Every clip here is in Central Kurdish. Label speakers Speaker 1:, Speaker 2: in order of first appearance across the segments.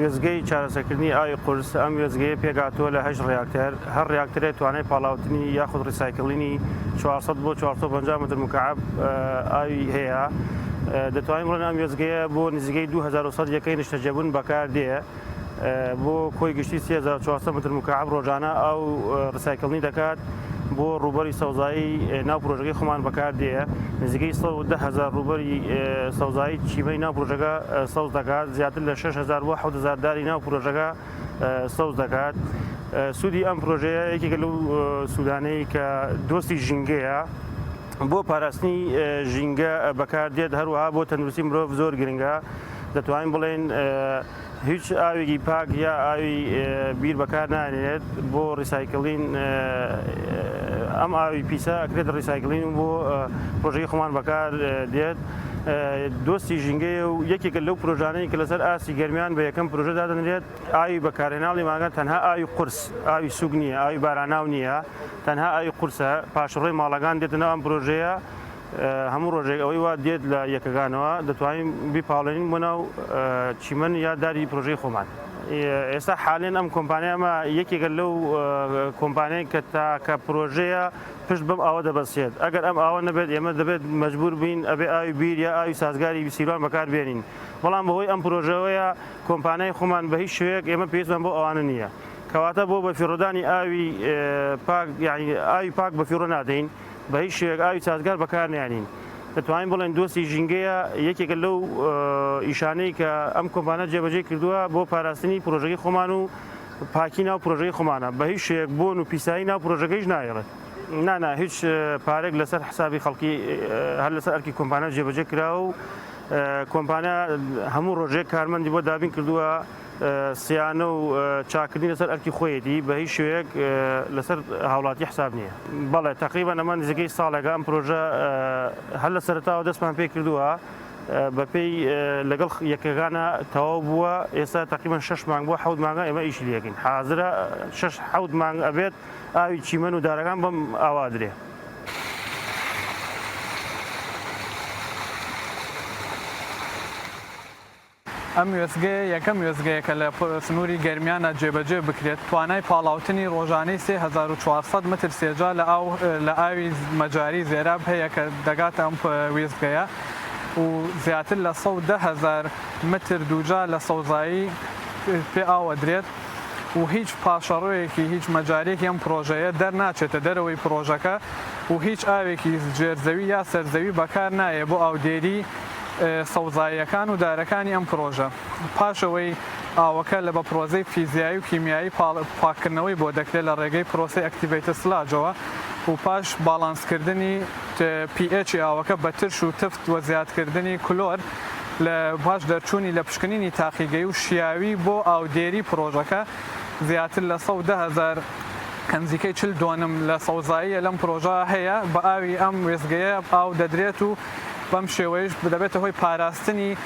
Speaker 1: وێزگەی چارەسەرکردنی ئاوی قورس ئەم وێزگەیە پێگاتووە لە 8 ڕیاکتەر هەر ڕیاکتەرێت توانای پاڵاوتنی یاخود ڕیسایکڵینی 400 بۆ 450 متر مکعب ئاوی هەیە دەتوانین بڵێن ئەم وێزگەیە بۆ نزیکەی 2100 یەکەی نیشتەجێبوون بەکار دێ بۆ کۆی گشتی 3400 متر مکعب ڕۆژانە ئەو ڕیسایکڵنی دەکات بۆ ڕووبەری سەوزایی ناو پرۆژەکەی خۆمان بەکار دێ نزیکەی 110,000 ڕووبەری سەوزایی چیمەی ناو پرۆژەکە سەوز دەکات زیاتر لە 6,000 بۆ 7,000 داری ناو پرۆژەکە سەوز دەکات سوودی ئەم پرۆژەیە یەکێکە لەو سوودانەی کە دۆستی ژینگەیە بۆ پاراستنی ژینگە بەکار دێت هەروەها بۆ تەندروستی مرۆڤ زۆر گرنگە دەتوانین بڵێن هیچ ئاوێکی پاک یا ئاوی بیر بەکار نانێت بۆ ڕیسایکڵین ئەم ئاوی پیسە ئەکرێت ڕیسایکڵین بۆ پرۆژەی خۆمان بەکار دێت دۆستی ژینگەیە و یەکێکە لەو پرۆژانەی کە لەسەر ئاسی گەرمیان بە یەکەم پرۆژەدا دەنرێت ئاوی بەکارهێناڵی ماگەن تەنها ئاوی قورس ئاوی سوگ نییە ئاوی باراناو نییە تەنها ئاوی قورسە پاشڕۆی ماڵەکان دێتنەوە ئەم پرۆژەیە هەموو ڕۆژێک ئەوەی وا دێت لە یەکەکانەوە دەتوانین بیپاڵێنین بۆ ناو چیمەن یا داری پرۆژەی خۆمان ئێستا حالێن ئەم کۆمپانیامە یەکێکە لەو کۆمپانیای کە تاکە پرۆژەیە پشت بەم ئاوە دەبەسێت ئەگەر ئەم ئاوە نەبێت ئێمە دەبێت مەجبور بین ئەبێ ئاوی بیر یا ئاوی سازگاری سیروان بەکار بێنین بەڵام بەهۆی ئەم پرۆژەوەیە کۆمپانیای خۆمان بە هیچ شوەیەک ئێمە پێویستمان بۆ ئەوانە نییە کەواتە بۆ بەفیڕۆدانی ئاوی پاک یعنی ئاوی پاک بەفیڕۆ نادەین بە هیچ شوێک ئاوی سازگار بەکار نێنین دەتوانین بڵێن دۆستی ژینگەیە یەکێکە لەو ئیشانەی کە ئەم کۆمپانە جێبەجێ کردووە بۆ پاراستنی پرۆژەکەی خۆمان و پاکی ناو پرۆژەکەی خۆمانە بە هیچ شوێک بۆن و پیسایی ناو پرۆژەکەیش نایڵێت نانا هیچ پارێک لەسەر حسابی خەڵکی هەر لەسەر ئەرکی کۆمپانە جێبەجێ کراوە و کۆمپانیا هەموو ڕۆژێک کارمەندی بۆ دابین کردووە سیانە و چاکردنی لەسەر ئەرکی خۆیەتی بە هیچ شوەیەک لەسەر هاوڵاتی حساب نییە بەڵێ تقریبان ئەمە نزیکەی ساڵێکە ئەم پرۆژە هەر لە سەرتاوە دەستمان پێ کردووە بەپێی لەگەڵ یەکەکانە تەواو بووە ئێستا تقریبان 6 مانگ بۆ 7 مانگە ئێمە ئیشی لەکەین حاضرە 6-7 مانگ ئەبێت ئاوی چیمەن و دارەکان بەم ئاوادرێ
Speaker 2: ئەم وێستگەیە یەکەم وێستگەیەکە لە سنووری گەرمیانە جێبەجێ بکرێت توانای پاڵاوتنی ڕۆژانەی 3400 متر سێجا لە ئاوی مەجاری زێراب هەیە کە دەگاتە ئەم وێستگەیە و زیاتر لە 110,000 متر دووجا لە سەوزایی پێ ئاوەدرێت و هیچ پاشەڕۆیەکی هیچ مەجارێکی ئەم پرۆژەیە دەرناچێتە دەرەوەی پرۆژەکە و هیچ ئاوێکی جێرزەوی یا سەرزەوی بەکار نایە بۆ ئاودێری سەوزاییەکان و دارەکانی ئەم پرۆژە پاشەوەی ئاوەکە لە بە پرۆزەی فیزیایی و کیمیایی پاکردنەوەی بۆ دەکرێت لە ڕێگەی پرۆسی ئەکتیڤیتە سلاجەوە و پاش باڵانسکردنی PH ئاوەکە بە ترش و تفت وە زیادکردنی کلۆر لە باش دەرچوونی لە پشکنینی تاقیگەی و شیاوی بۆ ئاودێری پرۆژەکە زیاتر لە 110,000 کەنزیکەی 42 لە سەوزاییە لەم پرۆژە هەیە بە ئاوی ئەم وێستگەیە ئاو دەدرێت و بەم شێوەیەش دەبێتە هۆی پاراستنی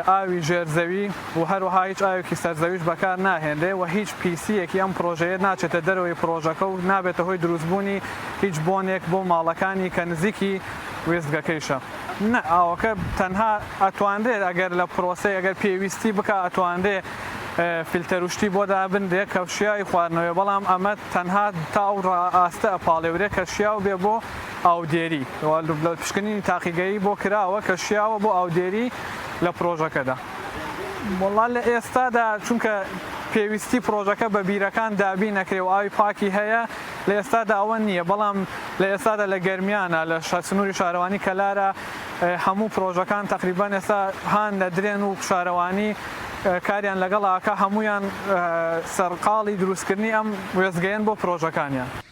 Speaker 2: ئاوی ژێرزەوی و هەروەها هیچ ئاوێکی سەرزەویش بەکار ناهێنرێ و هیچ پیسیەکی ئەم پرۆژەیە ناچێتە دەرەوەی پرۆژەکە و نابێتە هۆی دروستبوونی هیچ بۆنێک بۆ ماڵەکانی کە نزیکی وێستگەکەیشە نە ئاوەکە تەنها ئەتواندێت ئەگەر لە پرۆسی ئەگەر پێویستی بکە ئەتواندێ فیلتەروشتی بۆ دابندێ کەوشیای خواردنەوەی بەڵام ئەمە تەنها تا ئەو ئاستە ئەپاڵێورێ کە شیاو بێ بۆ ئاودێری لە پشکنینی تاقیگەیی بۆ کراوە کە شیاوە بۆ ئاودێری لە پرۆژەکەدا وەڵام لە ئێستادا چونکە پێویستی پرۆژەکە بە بیرەکان دابی نەکرێ و ئاوی پاکی هەیە لە ئێستادا ئەوە نییە بەڵام لە ئێستادا لە گەرمیانە لە سنووری شارەوانی کەلارە هەموو پرۆژەکان تقریبان ئێستا هان لە درێن و شارەوانی کاریان لەگەڵاکە هەمویان سەرقاڵی دروستکردنی ئەم وێستگەیەن بۆ پرۆژەکانیان